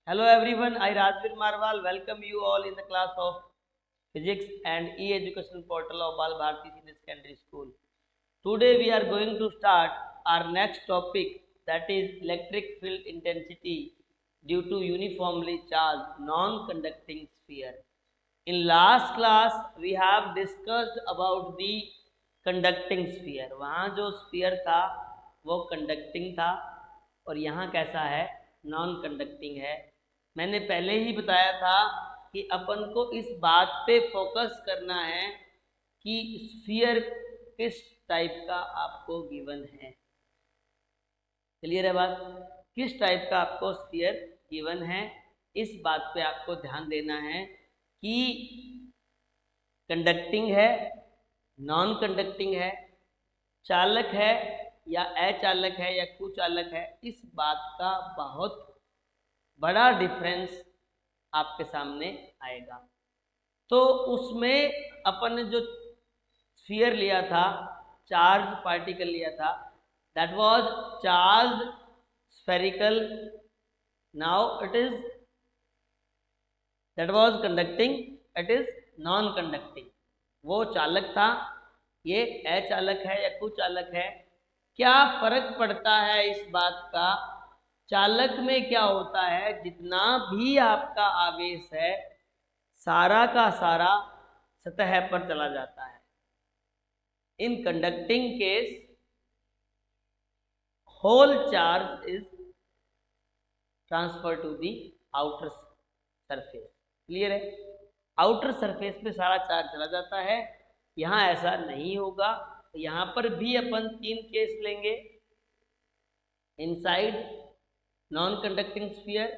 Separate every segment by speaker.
Speaker 1: Hello everyone, I Rajveer Marwal welcome you all in the class of Physics and E-Education portal of Bal Bharati Senior Secondary School. Today we are going to start our next topic, that is electric field intensity due to uniformly charged non-conducting sphere. In last class we have discussed about the conducting sphere. वहाँ जो sphere था वो conducting था और यहाँ कैसा है, non conducting है। मैंने पहले ही बताया था कि अपन को इस बात पे फोकस करना है कि स्फीयर किस टाइप का आपको गिवन है। क्लियर है बात? किस टाइप का आपको स्फीयर गिवन है, इस बात पे आपको ध्यान देना है कि कंडक्टिंग है, नॉन कंडक्टिंग है, चालक है या अचालक है या कुचालक है। इस बात का बहुत बड़ा डिफरेंस आपके सामने आएगा। तो उसमें अपन ने जो स्फीयर लिया था, चार्ज पार्टिकल लिया था, that was charge spherical. Now it is that was conducting, it is non conducting. वो चालक था, ये अचालक है या कुचालक है। क्या फर्क पड़ता है इस बात का? चालक में क्या होता है, जितना भी आपका आवेश है सारा का सारा सतह पर चला जाता है। In conducting case whole charge is transfer to the outer surface. Clear है? आउटर सरफेस पे सारा चार्ज चला जाता है, यहाँ ऐसा नहीं होगा। यहाँ पर भी अपन तीन केस लेंगे। Inside non-conducting sphere,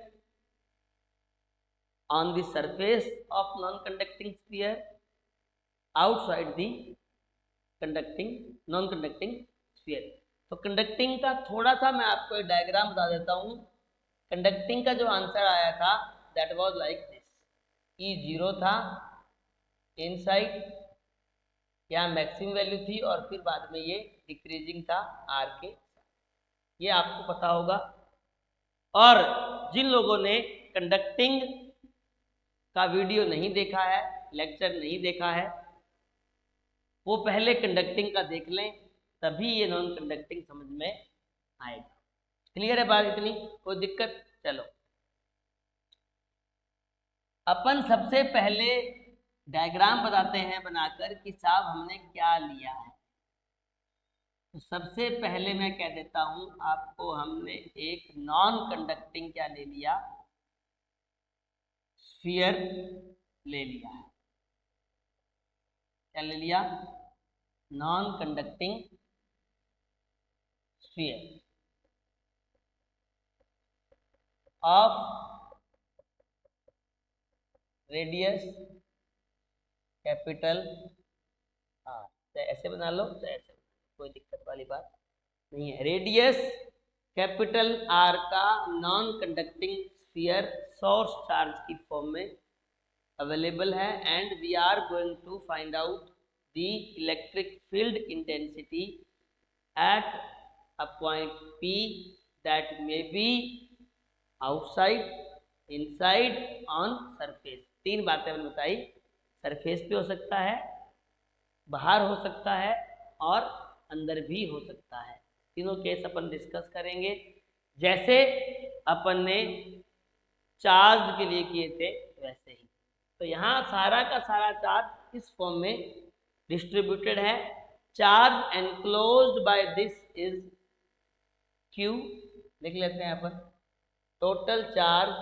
Speaker 1: on the surface of non-conducting sphere, outside the non-conducting sphere। तो कंडक्टिंग का थोड़ा सा मैं आपको एक डायग्राम बता देता हूँ। कंडक्टिंग का जो आंसर आया था that was like this. E0 था इनसाइड, यहाँ मैक्सिमम वैल्यू थी और फिर बाद में ये डिक्रीजिंग था R के। ये आपको पता होगा। और जिन लोगों ने कंडक्टिंग का वीडियो नहीं देखा है, लेक्चर नहीं देखा है, वो पहले कंडक्टिंग का देख लें, तभी ये नॉन कंडक्टिंग समझ में आएगा। क्लियर है बात? इतनी कोई दिक्कत? चलो अपन सबसे पहले डायग्राम बताते हैं बनाकर कि साहब हमने क्या लिया है। तो सबसे पहले मैं कह देता हूं आपको, हमने एक नॉन कंडक्टिंग क्या ले लिया, स्फीयर ले लिया है। क्या ले लिया? Non conducting sphere of radius capital are. चाहे ऐसे बना लो चाहे ऐसे, कोई दिक्कत वाली बात नहीं है। रेडियस कैपिटल आर का non conducting sphere source charge की फॉर्म में अवेलेबल है, and we are going to find out the electric field intensity at a point P that may be outside, inside, on surface. तीन बातें मैंने बताई। Surface पे हो सकता है, बाहर हो सकता है और अंदर भी हो सकता है। तीनों केस अपन डिस्कस करेंगे, जैसे अपन ने चार्ज के लिए किए थे वैसे ही। तो यहाँ सारा का सारा चार्ज इस फॉर्म में डिस्ट्रीब्यूटेड है। Charge enclosed by this is Q। लिख लेते हैं अपन, टोटल चार्ज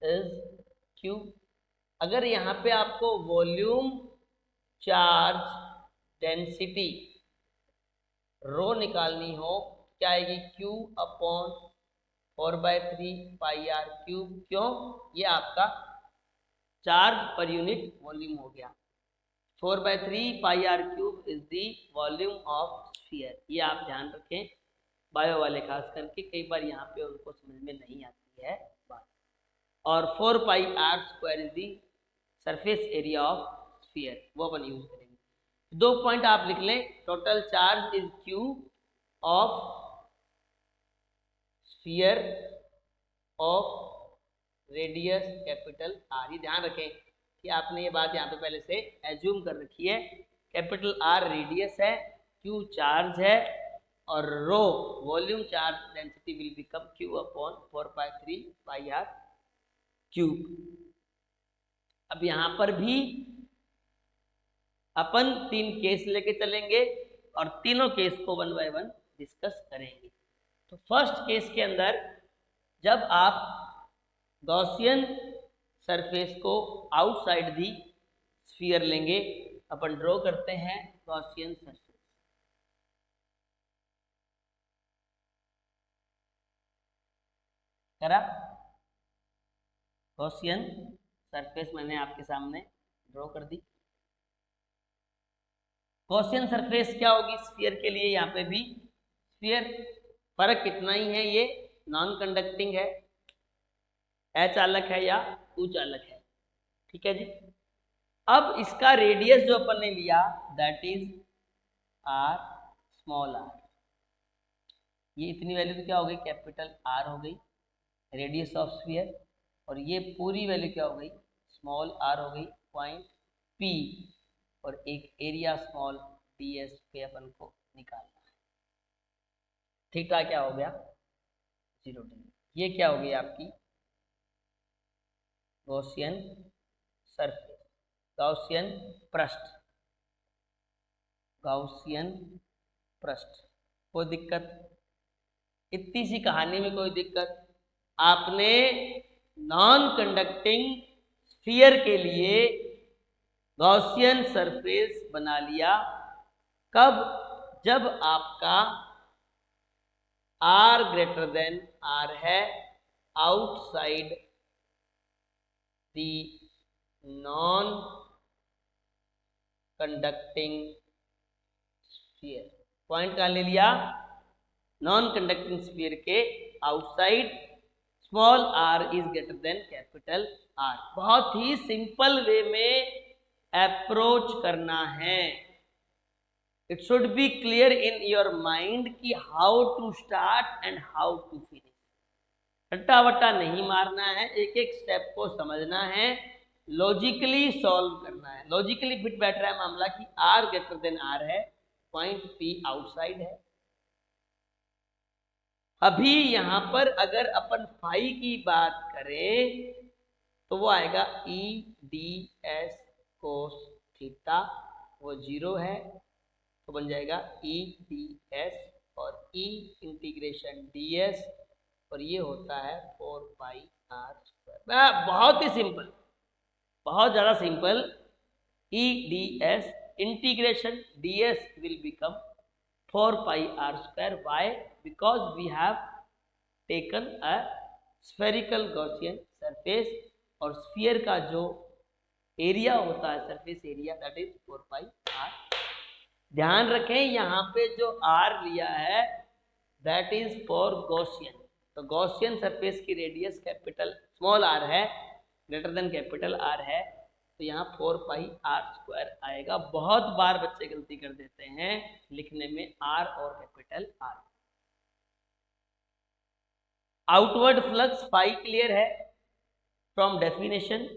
Speaker 1: इज Q। अगर यहाँ पे आपको वॉल्यूम चार्ज डेंसिटी रो निकालनी हो, क्या आएगी? Q upon 4/3 pi are cube. क्यों? ये आपका चार्ज पर यूनिट वॉल्यूम हो गया। 4/3 pi are cube is the volume of sphere. ये आप ध्यान रखें, बायो वाले खास करके, कई बार यहाँ पे उनको समझ में नहीं आती है बात। और 4 pi are square is the surface area of sphere, वो अपन यूज करेंगे। दो पॉइंट आप लिख लें, total charge is Q of sphere of radius capital R. ये ध्यान रखें कि आपने ये बात यहाँ पे पहले से एज्यूम कर रखी है। कैपिटल आर रेडियस है, क्यू चार्ज है, और rho volume charge density will become Q upon 4/3 pi are cube. अब यहाँ पर भी अपन 3 केस लेके चलेंगे और तीनों केस को 1 बाय 1 डिस्कस करेंगे। तो फर्स्ट केस के अंदर जब आप गॉसियन सरफेस को आउटसाइड दी स्फीयर लेंगे, अपन ड्रॉ करते हैं गॉसियन सरफेस। करा गॉसियन सरफेस मैंने आपके सामने ड्रॉ कर दी। गॉसियन सरफेस क्या होगी स्फीयर के लिए? यहाँ पे भी स्फीयर, फर्क कितना ही है, ये नॉन कंडक्टिंग है, अचालक है या उचालक है। ठीक है जी। अब इसका रेडियस जो अपन ने लिया that is R small R. ये इतनी वैल्यू तो क्या हो गई? कैपिटल आर हो गई रेडियस ऑफ स्फीयर, और ये पूरी वैल्यू क्या हो गई? स्मॉल आर हो गई, पॉइंट पी, और एक एरिया स्मॉल डी एस पे अपन को निकालना है। थीटा क्या हो गया? 0 डिग्री। ये क्या हो गई आपकी गॉसियन सरफेस, गॉसियन पृष्ठ, गॉसियन पृष्ठ। कोई दिक्कत? इतनी सी कहानी में कोई दिक्कत? आपने नॉन कंडक्टिंग स्फीयर के लिए गॉसियन सरफेस बना लिया। कब? जब आपका r ग्रेटर देन r है, outside the non conducting sphere. Point कहाँ ले लिया? नॉन कंडक्टिंग स्फीयर के outside small r is greater than capital R। बहुत ही सिंपल वे में अप्रोच करना है। It should be clear in your mind कि how to start and how to finish. रट्टा वट्टा नहीं मारना है, एक एक स्टेप को समझना है, लॉजिकली सॉल्व करना है। लॉजिकली फिट बैठ रहा है मामला कि r ग्रेटर देन r है, पॉइंट P आउटसाइड है। अभी यहां पर अगर अपन फाई की बात करें तो वो आएगा E D S cos theta, वो 0 है तो बन जाएगा ई डी एस और ई इंटीग्रेशन डी एस, और ये होता है 4 पाई आर स्क्वायर। बहुत ही सिंपल, बहुत ज़्यादा simple. E D S integration D S will become 4 pi r square. Why? Because we have taken a spherical Gaussian surface, और स्फीयर का जो एरिया होता है surface area that is 4 pi r। ध्यान रखें यहाँ पे जो r लिया है दैट इज फॉर गॉसियन। तो गॉसियन सरफेस की रेडियस कैपिटल स्मॉल r है, ग्रेटर देन कैपिटल R है, तो यहाँ 4 पाई आर स्क्वायर आएगा। बहुत बार बच्चे गलती कर देते हैं लिखने में R और capital R। Outward flux phi clear है फ्रॉम डेफिनेशन।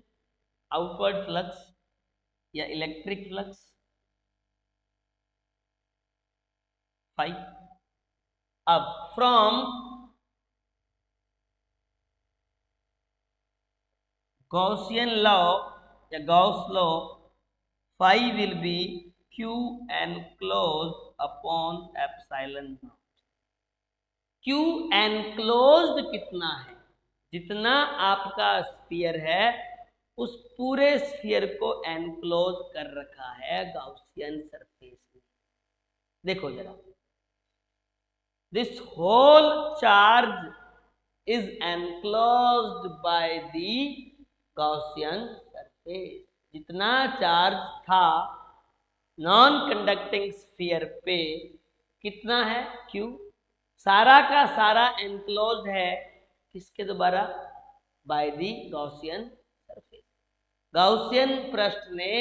Speaker 1: आउटवर्ड फ्लक्स या इलेक्ट्रिक फ्लक्स फाई। अब फ्रॉम गॉसियन लॉ या Gauss law, phi will be Q enclosed upon epsilon naught. Q enclosed कितना है? जितना आपका स्फीयर है उस पूरे स्फीयर को एनक्लोज कर रखा है गॉसियन सरफेस में। देखो जरा, this whole charge is enclosed by the Gaussian surface. जितना चार्ज था नॉन कंडक्टिंग स्फीयर पे कितना है? क्यू। सारा का सारा एनक्लोज्ड है किसके द्वारा? Bye the Gaussian surface. Gaussian पृष्ठ ने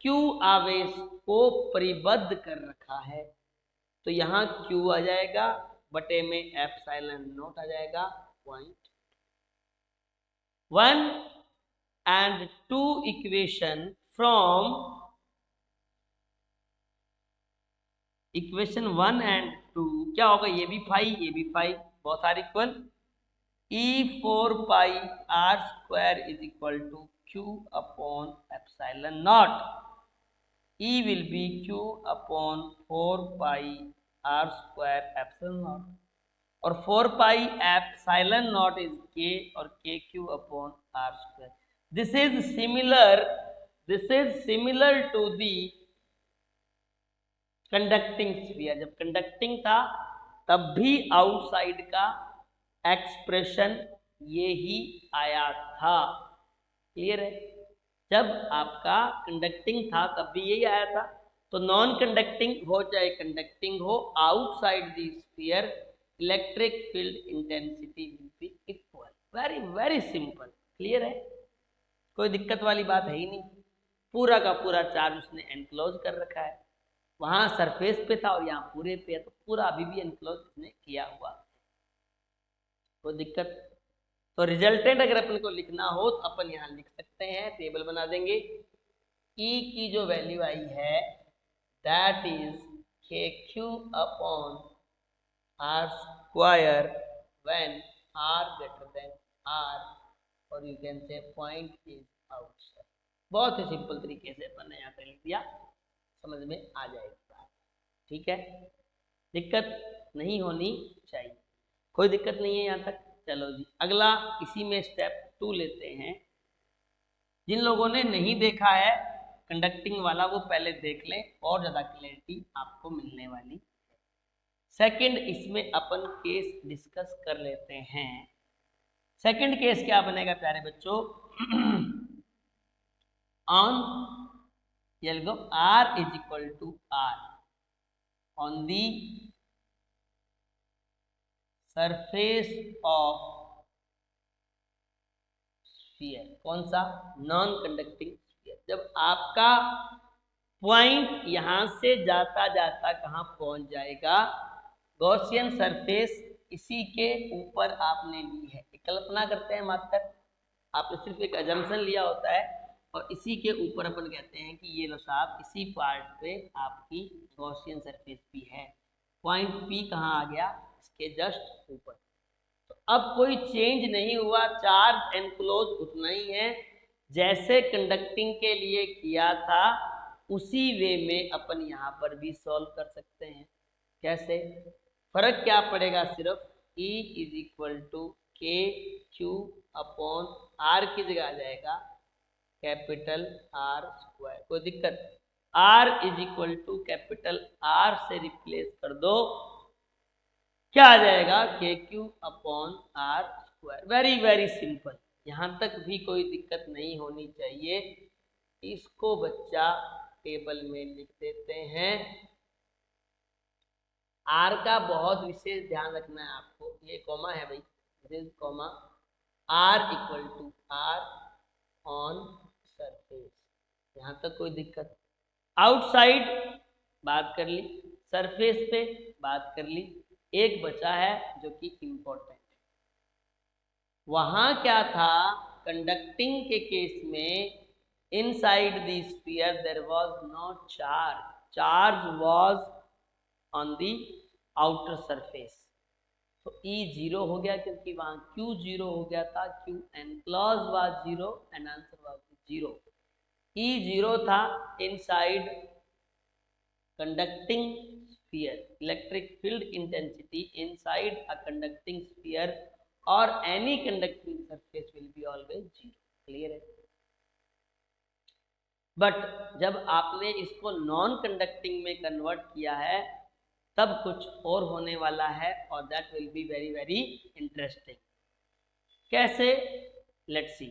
Speaker 1: क्यू आवेश को परिबद्ध कर रखा है, तो यहाँ क्यू आ जाएगा, बटे में एप्सिलॉन नॉट आ जाएगा 0.2। 1 and 2 equation from equation 1 and 2 क्या होगा, ये भी 5 ये भी 5, both are equal. E4 pi are square is equal to Q upon epsilon naught. E will be Q upon 4 pi are square epsilon naught, और 4 pi epsilon naught is K और KQ upon are square. This is similar to the conducting sphere. जब conducting था तब भी outside का expression ये ही आया था। क्लियर है? जब आपका कंडक्टिंग था तब भी यही आया था। तो नॉन कंडक्टिंग हो चाहे कंडक्टिंग हो, outside the sphere electric field intensity will be equal. Very very simple. Clear है? कोई दिक्कत वाली बात है ही नहीं। पूरा का पूरा चार्ज उसने एनक्लोज कर रखा है, वहां सरफेस पे था और यहाँ पूरे पे है, तो पूरा अभी भी एनक्लोज इसने किया हुआ। कोई दिक्कत? तो रिजल्टेंट अगर अपन को लिखना हो तो अपन यहाँ लिख सकते हैं, टेबल बना देंगे। E की जो वैल्यू आई है that is KQ upon are square when R greater than R, और you can say point is outside. बहुत ही सिंपल तरीके से अपन ने यहाँ पे लिख दिया, समझ में आ जाएगा। ठीक है, दिक्कत नहीं होनी चाहिए, कोई दिक्कत नहीं है यहाँ तक। चलो जी, अगला इसी में स्टेप 2 लेते हैं। जिन लोगों ने नहीं देखा है कंडक्टिंग वाला वो पहले देख लें, और ज़्यादा क्लैरिटी आपको मिलने वाली। सेकंड इसमें अपन केस डिस्कस कर लेते हैं। सेकंड केस क्या बनेगा प्यारे बच्चों? On R is equal to R on the surface of sphere। कौन सा? Non conducting sphere. जब आपका पॉइंट यहां से जाता जाता कहां पहुंच जाएगा? गॉसियन सरफेस इसी के ऊपर आपने ली है। एक कल्पना करते हैं मात्र, आपने सिर्फ एक अजम्पशन लिया होता है, और इसी के ऊपर अपन कहते हैं कि ये लो साहब, इसी पार्ट पे आपकी गॉसियन सरफेस भी है। पॉइंट P कहाँ आ गया? इसके जस्ट ऊपर। तो अब कोई चेंज नहीं हुआ, चार्ज एनक्लोज उतना ही है जैसे कंडक्टिंग के लिए किया था, उसी वे में अपन यहाँ पर भी सॉल्व कर सकते हैं। कैसे? फर्क क्या पड़ेगा? सिर्फ E is equal to KQ upon R की जगह आ जाएगा कैपिटल R स्क्वायर। कोई दिक्कत? R is equal to capital R से रिप्लेस कर दो, क्या आ जाएगा? KQ upon R square. Very very simple, यहां तक भी कोई दिक्कत नहीं होनी चाहिए। इसको बच्चा टेबल में लिख देते हैं। R का बहुत विशेष ध्यान रखना है आपको, ये कॉमा है भाई, this comma. R equal to R on surface, यहां तक कोई दिक्कत? आउटसाइड बात कर ली, सरफेस पे बात कर ली, एक बचा है जो कि इंपॉर्टेंट है। वहां क्या था? कंडक्टिंग के केस में inside the sphere there was no charge, charge was on the outer surface. तो E 0 हो गया क्योंकि वहां Q 0 हो गया था, Q enclose was 0 and answer was 0। E 0 था inside conducting sphere, electric field intensity inside a conducting sphere or any conducting surface will be always 0। Clear है? बट जब आपने इसको नॉन कंडक्टिंग में कन्वर्ट किया है तब कुछ और होने वाला है, और that will be very very interesting. कैसे? Let's see.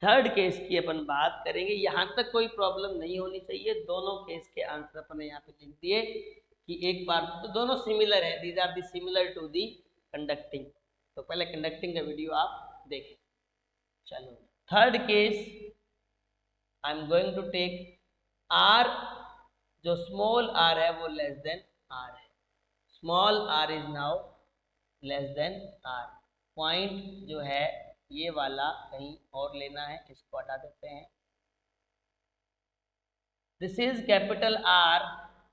Speaker 1: थर्ड केस की अपन बात करेंगे, यहां तक कोई प्रॉब्लम नहीं होनी चाहिए। दोनों केस के आंसर अपन ने यहाँ पे लिख दिए कि एक बार तो दोनों सिमिलर है, these are the similar to the conducting. तो पहले कंडक्टिंग का वीडियो आप देखें। चलो, third case I am going to take R, जो स्मॉल r है वो लेस देन R है। Small r is now less than R। Point जो है ये वाला कहीं और लेना है, इसको हटा देते हैं। This is capital R,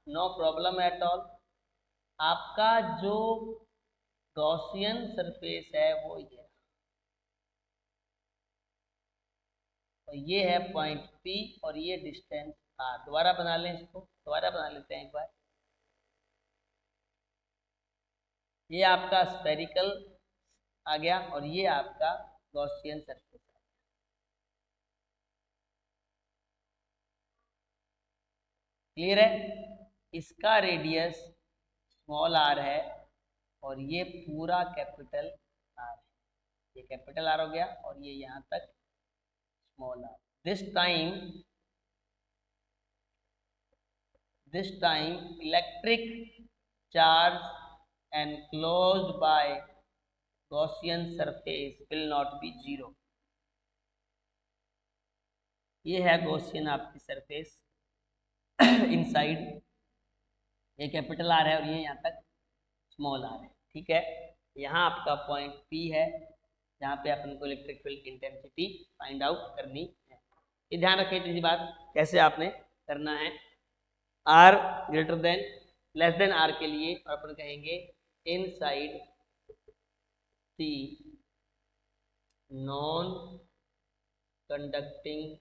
Speaker 1: no problem at all. आपका जो गॉसियन सरफेस है वो ये, और ये है पॉइंट P और ये डिस्टेंस R। दोबारा बना लें, इसको दोबारा बना लेते हैं एक बार। ये आपका स्फेरिकल आ गया और ये आपका गॉसियन सरफेस आ गया। क्लियर है? इसका रेडियस स्मॉल r है और ये पूरा कैपिटल R है। ये कैपिटल R हो गया और ये यहाँ तक small r। this time electric charge enclosed by Gaussian surface will not be zero। ये है गॉसियन आपकी सरफेस इनसाइड, ये कैपिटल R है और ये यहाँ तक स्मॉल r है। ठीक है, यहाँ आपका पॉइंट P है जहाँ पे अपन को electric field intensity find out करनी है। ये ध्यान रखें इसी बात, कैसे आपने करना है। R greater than less than R के लिए और अपन कहेंगे inside the non conducting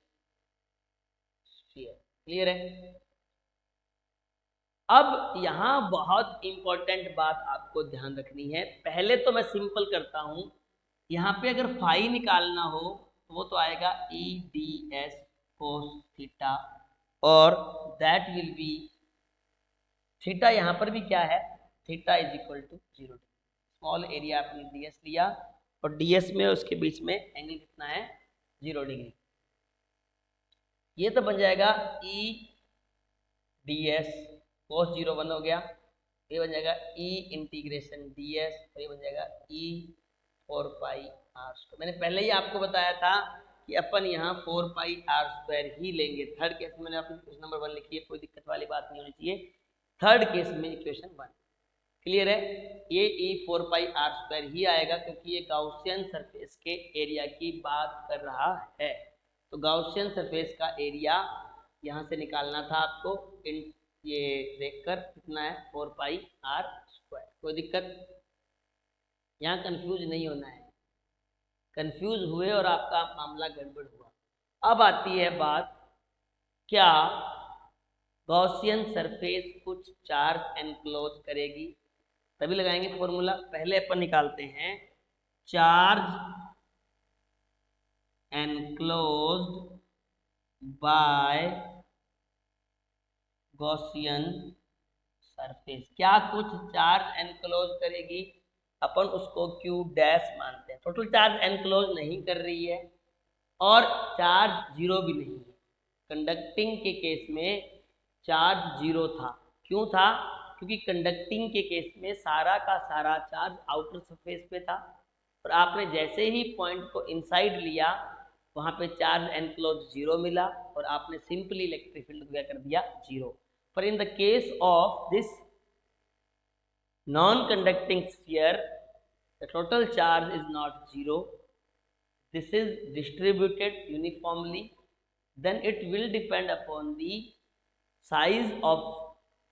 Speaker 1: sphere. Clear है? अब यहाँ बहुत इंपॉर्टेंट बात आपको ध्यान रखनी है। पहले तो मैं सिंपल करता हूँ, यहाँ पे अगर फाई निकालना हो तो वो तो आएगा EDS cos थीटा और दैट विल बी थीटा। यहाँ पर भी क्या है, theta is equal to 0। Small area आपने DS लिया और DS में उसके बीच में एंगल कितना है, 0 डिग्री। ये तो बन जाएगा EDS cos 0 1 हो गया, ये बन जाएगा E इंटीग्रेशन DS और ये बन जाएगा E 4 पाई r²। मैंने पहले ही आपको बताया था कि अपन यहाँ 4 पाई r² ही लेंगे। थर्ड केस में मैंने आपको क्वेश्चन नंबर 1 लिखी है, कोई दिक्कत वाली बात नहीं होनी चाहिए। थर्ड केस में इक्वेशन 1 क्लियर है, ये E 4 पाई r² ही आएगा क्योंकि ये गॉसियन सरफेस के एरिया की बात कर रहा है। तो गॉसियन सरफेस का एरिया यहाँ से निकालना था आपको, ये देखकर कितना है 4 पाई r²। कोई दिक्कत? यहाँ कंफ्यूज नहीं होना है, कंफ्यूज हुए और आपका मामला गड़बड़ हुआ। अब आती है बात, क्या गॉसियन सरफेस कुछ चार्ज एनक्लोज करेगी? तभी लगाएंगे फॉर्मूला। पहले अपन निकालते हैं charge enclosed by Gaussian surface. क्या कुछ चार्ज एनक्लोज करेगी? अपन उसको Q डैश मानते हैं। टोटल चार्ज एनक्लोज नहीं कर रही है और चार्ज 0 भी नहीं है। कंडक्टिंग के केस में चार्ज 0 था। क्यों था? क्योंकि कंडक्टिंग के केस में सारा का सारा चार्ज आउटर सरफेस पे था और आपने जैसे ही पॉइंट को इनसाइड लिया वहाँ पे चार्ज एनक्लोज 0 मिला और आपने सिंपली इलेक्ट्रिक फील्ड क्या कर दिया, 0। पर in the case of this non-conducting sphere, the total charge is not 0. This is distributed uniformly. Then it will depend upon the size of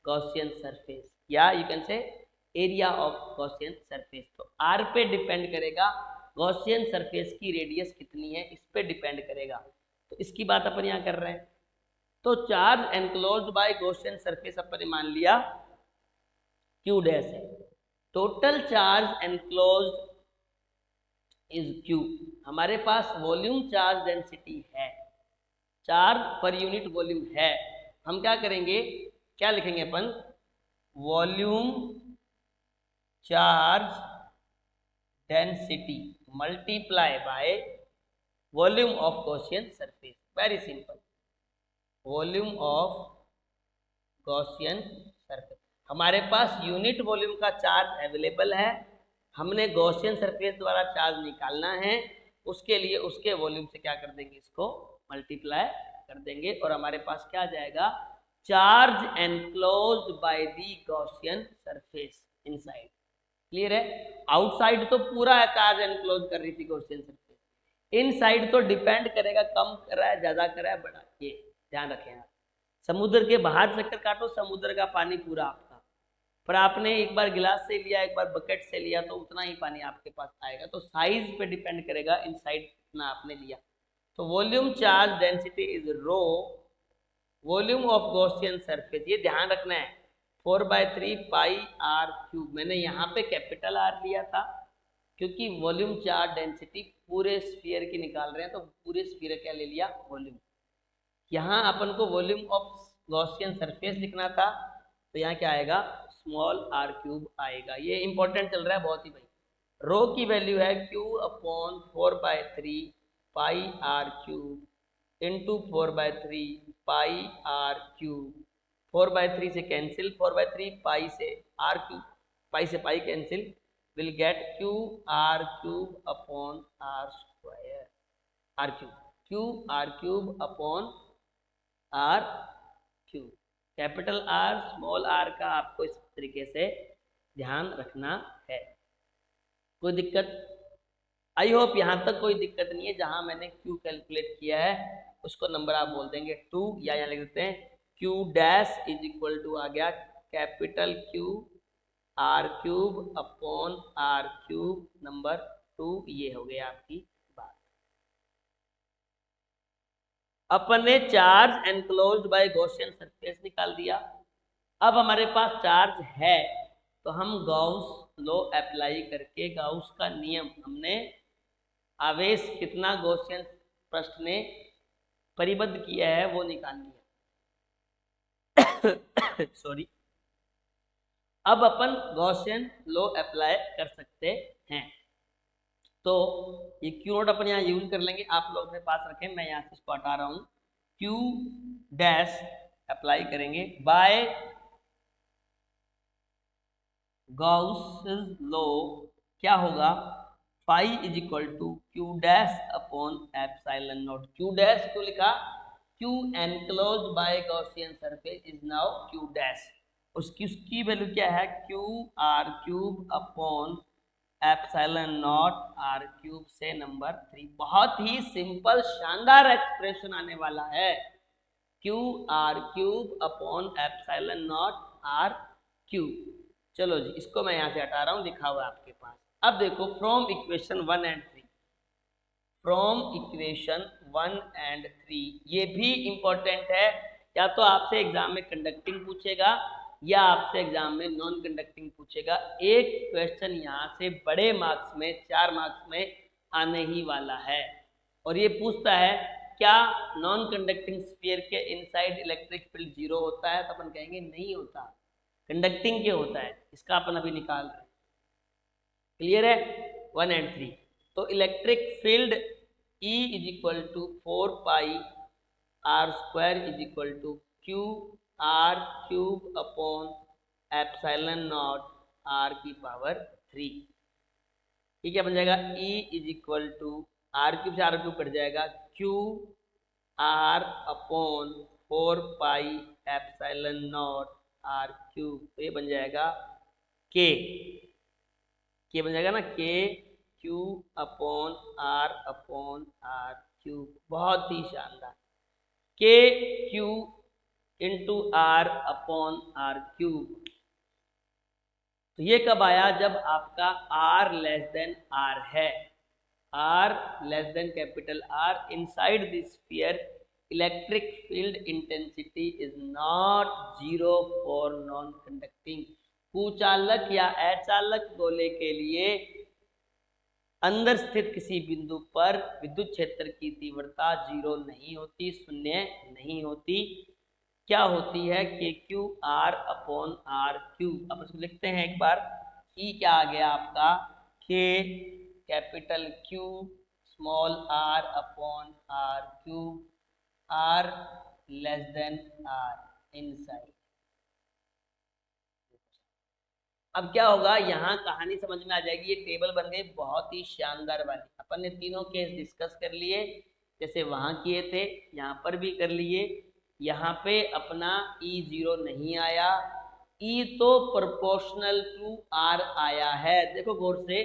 Speaker 1: Gaussian surface. Yeah, you can say area of Gaussian surface. तो R पे depend करेगा Gaussian surface की radius कितनी है, इस पे depend करेगा। तो इसकी बात अपन यहाँ कर रहे हैं। तो charge enclosed by Gaussian surface अपन ने मान लिया Q डैश है। Total charge enclosed is Q। हमारे पास वॉल्यूम चार्ज डेंसिटी है, चार्ज पर यूनिट वॉल्यूम है। हम क्या करेंगे, क्या लिखेंगे अपन, volume charge density multiply by volume of Gaussian surface. Very simple, volume of Gaussian surface. हमारे पास यूनिट वॉल्यूम का चार्ज अवेलेबल है, हमने गॉसियन सरफेस द्वारा चार्ज निकालना है, उसके लिए उसके वॉल्यूम से क्या कर देंगे, इसको मल्टीप्लाई कर देंगे और हमारे पास क्या आ जाएगा, charge enclosed by the Gaussian surface inside. Clear है? आउटसाइड तो पूरा चार्ज एनक्लोज कर रही थी गॉसियन सरफेस, इन साइड तो डिपेंड करेगा कम कर रहा है, ज्यादा कर रहा है, बड़ा, ये ध्यान रखें आप। समुद्र के बाहर चक्कर काटो, समुद्र का पानी पूरा आपका, पर आपने एक बार गिलास से लिया, एक बार बकेट से लिया, तो उतना ही पानी आपके पास आएगा। तो साइज पे डिपेंड करेगा इन साइड कितना आपने लिया। तो volume charge density is rho volume of Gaussian surface, ये ध्यान रखना है, 4/3 पाई आर क्यूब। मैंने यहाँ पे कैपिटल आर लिया था क्योंकि वॉल्यूम चार्ज डेंसिटी पूरे स्फीयर की निकाल रहे हैं, तो पूरे स्फीयर क्या ले लिया, वॉल्यूम। यहाँ अपन को वॉल्यूम ऑफ गॉसियन सरफेस लिखना था, तो यहाँ क्या आएगा, स्मॉल आर क्यूब आएगा। ये इंपॉर्टेंट चल रहा है बहुत ही भाई। रो की वैल्यू है Q upon 4/3 pi are cube into 4/3 pi are cube. 4/3 से कैंसिल, 4/3 पाई से आर क्यूब, पाई से pi cancel, will get Q R cube upon are square, R cube, Q R cube upon R cube. Capital R small R का आपको इस तरीके से ध्यान रखना है। कोई दिक्कत? आई होप यहाँ तक कोई दिक्कत नहीं है। जहाँ मैंने Q कैलकुलेट किया है उसको नंबर आप बोल देंगे 2, या यहाँ लिख देते हैं Q dash is equal to आ गया capital Q R cube upon R cube number 2। ये हो गया आपकी बात। अपन ने charge enclosed by Gaussian surface निकाल दिया। अब हमारे पास चार्ज है तो हम गाउस लॉ अप्लाई करके, गाउस का नियम, हमने आवेश कितना गॉसियन पृष्ठ ने परिबद्ध किया है वो निकाल लिया। सॉरी। अब अपन गॉसियन लॉ अप्लाई कर सकते हैं। तो ये क्यू नोट अपन यहाँ यूज कर लेंगे, आप लोग अपने पास रखें, मैं यहाँ से इसको हटा रहा हूँ। क्यू डैश अप्लाई करेंगे बाय गॉस's लॉ, क्या होगा, phi is equal to Q dash upon epsilon naught. Q dash क्यों लिखा, Q enclosed by Gaussian surface is now Q dash. उसकी वैल्यू क्या है, Q R cube upon epsilon naught R cube से number 3। बहुत ही सिंपल शानदार expression आने वाला है, Q R cube upon epsilon naught R cube. चलो जी, इसको मैं यहाँ से हटा रहा हूँ, लिखा हुआ है आपके पास। अब देखो from equation 1 and 3, from equation 1 and 3, ये भी इंपॉर्टेंट है। या तो आपसे एग्जाम में कंडक्टिंग पूछेगा या आपसे एग्जाम में नॉन कंडक्टिंग पूछेगा। एक क्वेश्चन यहाँ से बड़े मार्क्स में, 4 मार्क्स में आने ही वाला है। और ये पूछता है क्या नॉन कंडक्टिंग स्फीयर के इनसाइड इलेक्ट्रिक फील्ड 0 होता है, तो अपन कहेंगे नहीं होता, कंडक्टिंग के होता है। इसका अपन अभी निकाल रहे हैं। क्लियर है? 1 एंड 3। तो electric field E is equal to 4 pi are square is equal to Q R cube upon epsilon naught R की पावर 3। ठीक है, बन जाएगा E is equal to R cube से आर क्यूब कट जाएगा, Q are upon 4 pi epsilon naught R cube. तो ये बन जाएगा के बन जाएगा ना, के क्यू अपॉन आर क्यूब। बहुत ही शानदार, k Q into r upon R cube. तो ये कब आया, जब आपका आर लेस देन आर है, r less than capital R, inside this sphere electric field intensity is not 0 for non conducting. कुचालक या अचालक गोले के लिए अंदर स्थित किसी बिंदु पर विद्युत क्षेत्र की तीव्रता 0 नहीं होती, शून्य नहीं होती। क्या होती है, K Q are upon R cube. अब इसको लिखते हैं एक बार। ई क्या आ गया आपका, K capital Q small R upon R cube, are less than R inside. अब क्या होगा, यहाँ कहानी समझ में आ जाएगी। ये टेबल बन गई बहुत ही शानदार वाली। अपन ने तीनों केस डिस्कस कर लिए, जैसे वहाँ किए थे यहाँ पर भी कर लिए। यहाँ पे अपना E0 नहीं आया, E तो प्रोपोर्शनल टू R आया है। देखो गौर से,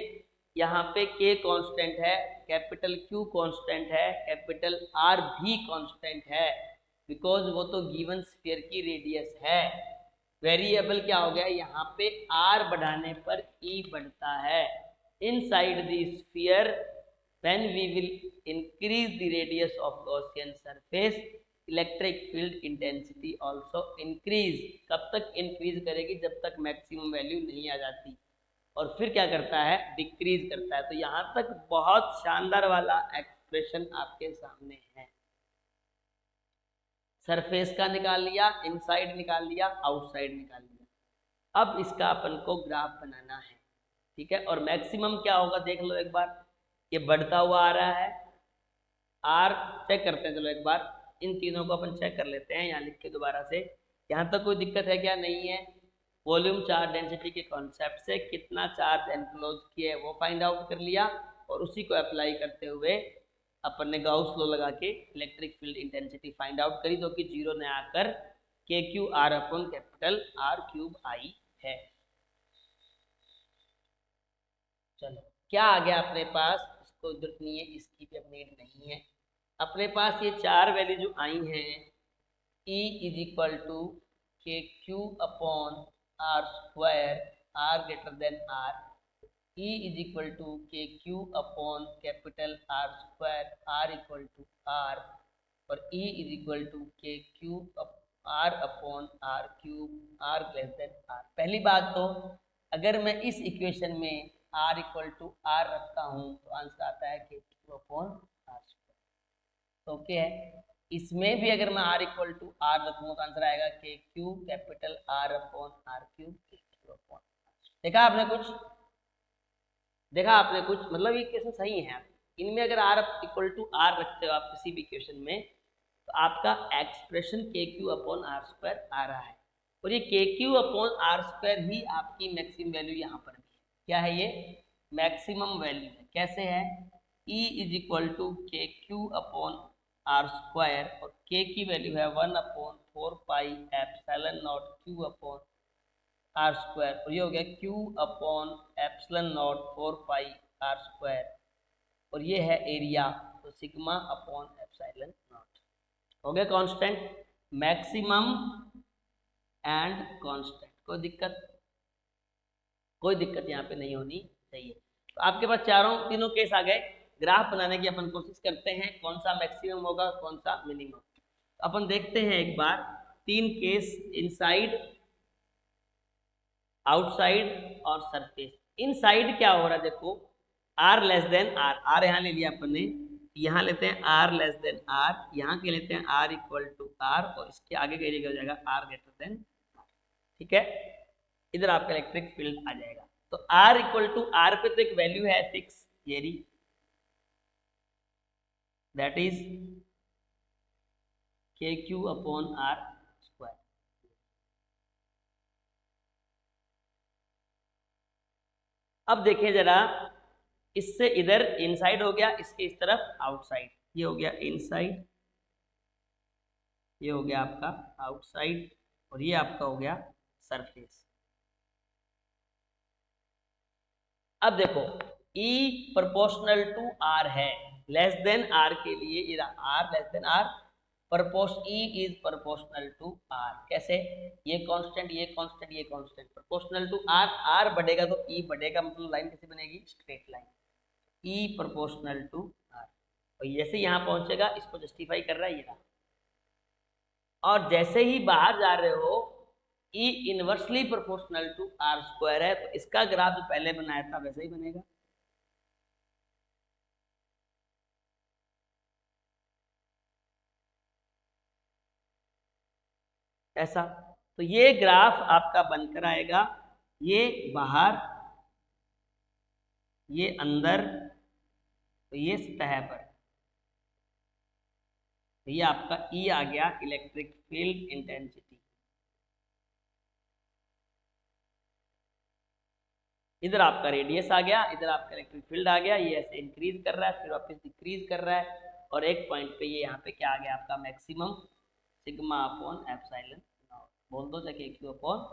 Speaker 1: यहाँ पे K कांस्टेंट है, कैपिटल Q कांस्टेंट है, कैपिटल R भी कांस्टेंट है, बिकॉज वो तो गिवन स्फीयर की रेडियस है। वेरिएबल क्या हो गया, यहाँ पे R बढ़ाने पर E बढ़ता है। Inside the sphere when we will increase the radius of Gaussian surface, electric field intensity also increase. कब तक इंक्रीज करेगी, जब तक मैक्सिमम वैल्यू नहीं आ जाती, और फिर क्या करता है, डिक्रीज करता है। तो यहाँ तक बहुत शानदार वाला एक्सप्रेशन आपके सामने है। सरफेस का निकाल लिया, इनसाइड निकाल लिया, आउटसाइड निकाल लिया। अब इसका अपन को ग्राफ बनाना है, ठीक है। और मैक्सिमम क्या होगा देख लो एक बार, ये बढ़ता हुआ आ रहा है, आर चेक करते हैं। चलो एक बार इन तीनों को अपन चेक कर लेते हैं, यहाँ लिख के दोबारा से। यहाँ तक कोई दिक्कत है क्या, नहीं है। वॉल्यूम चार्ज डेंसिटी के कॉन्सेप्ट से कितना चार्ज एनक्लोज किया है वो फाइंड आउट कर लिया, और उसी को अप्लाई करते हुए अपन ने गाउस लॉ लगा के electric field intensity find out करी, जो कि जीरो ने आकर k Q are upon capital R cube आई है। चलो क्या आ गया अपने पास, इसको जरूरत नहीं है, इसकी भी अब नीड नहीं है। अपने पास ये चार वैल्यू जो आई हैं, E इज इक्वल टू के Q upon are square, r greater than R, E is equal to के Q upon capital R square, r equal to R, और E इज इक्वल टू के Q are upon R cube, are less than R. पहली बात तो अगर मैं इस equation में r इक्वल टू आर रखता हूँ तो आंसर आता है K Q upon are square, तो ओके है। इसमें भी अगर मैं r इक्वल टू आर रखूँगा तो आंसर आएगा K Q capital R upon R cube, K Q upon. देखा आपने कुछ, देखा आपने कुछ, मतलब ये इक्वेशन सही है। इनमें अगर r इक्वल टू आर रखते हो आप किसी भी इक्वेशन में, तो आपका एक्सप्रेशन के क्यू अपॉन आर स्क्वायर आ रहा है, और ये के क्यू अपॉन आर स्क्वायर ही आपकी मैक्सिमम वैल्यू यहाँ पर भी है। क्या है ये, मैक्सिमम वैल्यू है। कैसे है, E इज इक्वल टू के क्यू अपॉन आर स्क्वायर, और के की वैल्यू है 1 upon 4 pi epsilon naught Q upon are square, और ये हो गया Q upon epsilon naught 4 pi are square, और ये है एरिया, तो सिग्मा अपॉन एप्सिलॉन नॉट। हो गया कांस्टेंट, मैक्सिमम एंड कांस्टेंट। कोई दिक्कत यहाँ पे नहीं होनी चाहिए। तो आपके पास तीनों केस आ गए। ग्राफ बनाने की अपन कोशिश करते हैं, कौन सा मैक्सिमम होगा कौन सा मिनिमम। तो अपन देखते हैं एक बार तीन केस, इनसाइड, आउटसाइड और सरफेस। इनसाइड क्या हो रहा है, देखो r less than R, R यहाँ ले लिया अपन ने, यहाँ लेते हैं r लेस देन आर, यहाँ के लेते हैं r इक्वल टू आर, और इसके आगे का एरिया हो जाएगा r ग्रेटर देन, ठीक है। इधर आपका इलेक्ट्रिक फील्ड आ जाएगा। तो r इक्वल टू आर पे तो एक वैल्यू है फिक्स, ये रही, दैट इज के क्यू अपॉन आर स्क्वायर। अब देखें जरा, इससे इधर इनसाइड हो गया, इसके इस तरफ आउटसाइड, ये हो गया इनसाइड, ये हो गया आपका आउटसाइड, और ये आपका हो गया सरफेस। अब देखो E प्रोपोर्शनल टू R है, लेस देन R के लिए ये R less than R, E is proportional to R। कैसे, ये कांस्टेंट ये कांस्टेंट ये constant, proportional to R, R बढ़ेगा तो E बढ़ेगा, मतलब लाइन कैसे बनेगी, straight line. E proportional to R, और जैसे यहाँ पहुंचेगा इसको जस्टिफाई कर रहा है ये रहा। और जैसे ही बाहर जा रहे हो E inversely proportional to R square है, तो इसका ग्राफ जो पहले बनाया था वैसे ही बनेगा। ऐसा, तो ये ग्राफ आपका बनकर आएगा, ये बाहर, ये अंदर, तो ये सतह पर, तो ये आपका E आ गया, इलेक्ट्रिक फील्ड इंटेंसिटी। इधर आपका रेडियस आ गया, इधर आपका इलेक्ट्रिक फील्ड आ गया, ये ऐसे इंक्रीज कर रहा है, फिर वापस डिक्रीज कर रहा है, और एक पॉइंट पे ये यहाँ पे क्या आ गया आपका maximum, sigma upon epsilon not, बोल दो जाके क्यू अपॉन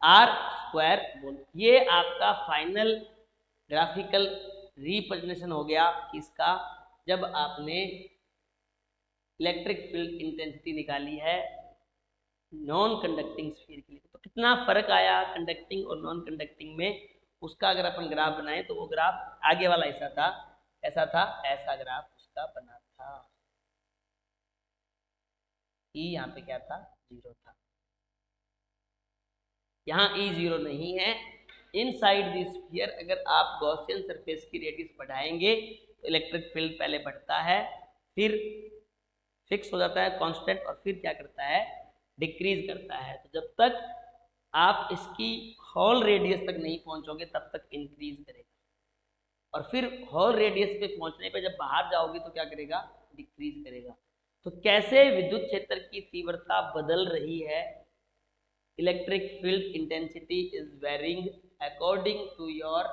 Speaker 1: आर स्क्वायर बोल। ये आपका फाइनल ग्राफिकल रिप्रेजेंटेशन हो गया किसका, जब आपने इलेक्ट्रिक फील्ड इंटेंसिटी निकाली है नॉन कंडक्टिंग स्फीयर के लिए। तो कितना फर्क आया कंडक्टिंग और नॉन कंडक्टिंग में, उसका अगर अपन ग्राफ बनाए तो वो ग्राफ आगे वाला ऐसा था, ऐसा था, ऐसा ग्राफ उसका बना था। ई यहाँ पे क्या था, 0 था। यहाँ ई 0 नहीं है। इनसाइड द स्फीयर अगर आप गॉसियन सरफेस की रेडियस बढ़ाएंगे तो इलेक्ट्रिक फील्ड पहले बढ़ता है, फिर फिक्स हो जाता है कांस्टेंट, और फिर क्या करता है, डिक्रीज करता है। तो जब तक आप इसकी हॉल रेडियस तक नहीं पहुंचोगे तब तक इंक्रीज करेगा, और फिर हॉल रेडियस पे पहुंचने पे जब बाहर जाओगे तो क्या करेगा, डिक्रीज करेगा। तो कैसे विद्युत क्षेत्र की तीव्रता बदल रही है, electric field intensity is varying according to your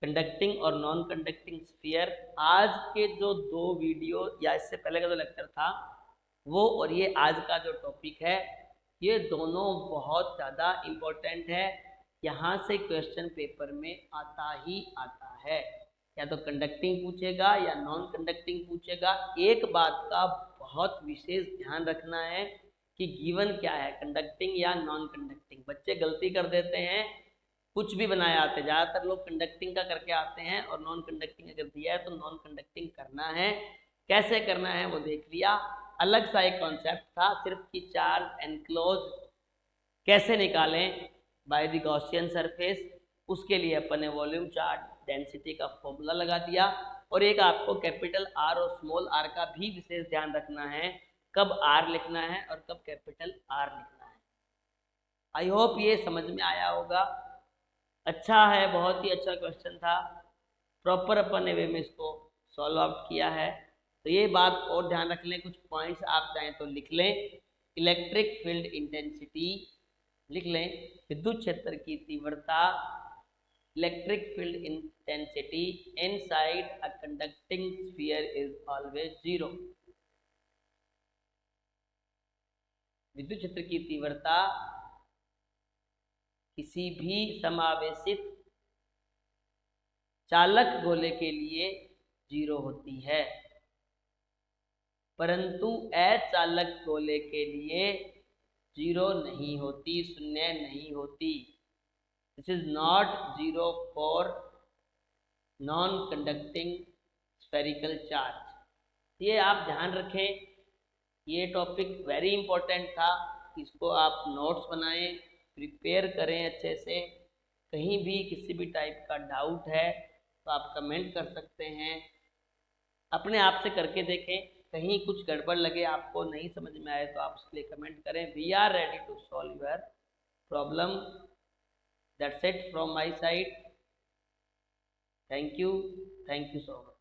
Speaker 1: conducting और नॉन कंडक्टिंग स्फीयर। आज के जो 2 वीडियो या इससे पहले का जो लेक्चर था वो, और ये आज का जो टॉपिक है, ये दोनों बहुत ज़्यादा इम्पोर्टेंट है। यहाँ से क्वेश्चन पेपर में आता ही आता है, या तो कंडक्टिंग पूछेगा या नॉन कंडक्टिंग पूछेगा। एक बात का बहुत विशेष ध्यान रखना है कि गिवन क्या है, कंडक्टिंग या नॉन कंडक्टिंग। बच्चे गलती कर देते हैं, कुछ भी बनाए आते, ज़्यादातर लोग कंडक्टिंग का करके आते हैं, और नॉन कंडक्टिंग अगर दिया है तो नॉन कंडक्टिंग करना है। कैसे करना है वो देख लिया, अलग सा एक कॉन्सेप्ट था सिर्फ कि चार्ज एनक्लोज कैसे निकालें बाय द गॉसियन सरफेस, उसके लिए अपन ने वॉल्यूम चार्ज डेंसिटी का फॉर्मूला लगा दिया। और एक आपको कैपिटल आर और स्मॉल आर का भी विशेष ध्यान रखना है, कब आर लिखना है और कब कैपिटल आर लिखना है। आई होप ये समझ में आया होगा। अच्छा है, बहुत ही अच्छा क्वेश्चन था, प्रॉपर अपन ने वे में इसको सॉल्व आउट किया है। तो ये बात और ध्यान रख लें, कुछ पॉइंट्स आप चाहें तो लिख लें। इलेक्ट्रिक फील्ड इंटेंसिटी लिख लें, विद्युत क्षेत्र की तीव्रता, electric field intensity inside a conducting sphere is always 0। विद्युत क्षेत्र की तीव्रता किसी भी समावेशित चालक गोले के लिए 0 होती है, परंतु अचालक गोले के लिए 0 नहीं होती, 0 नहीं होती। This is not 0 for non conducting spherical charge. ये आप ध्यान रखें, ये टॉपिक वेरी इंपॉर्टेंट था, इसको आप नोट्स बनाएं, प्रिपेयर करें अच्छे से। कहीं भी किसी भी टाइप का डाउट है तो आप कमेंट कर सकते हैं, अपने आप से करके देखें। कहीं कुछ गड़बड़ लगे, आपको नहीं समझ में आए तो आप उसके लिए कमेंट करें। We are ready to solve your problem. That's it from my side. Thank you so much.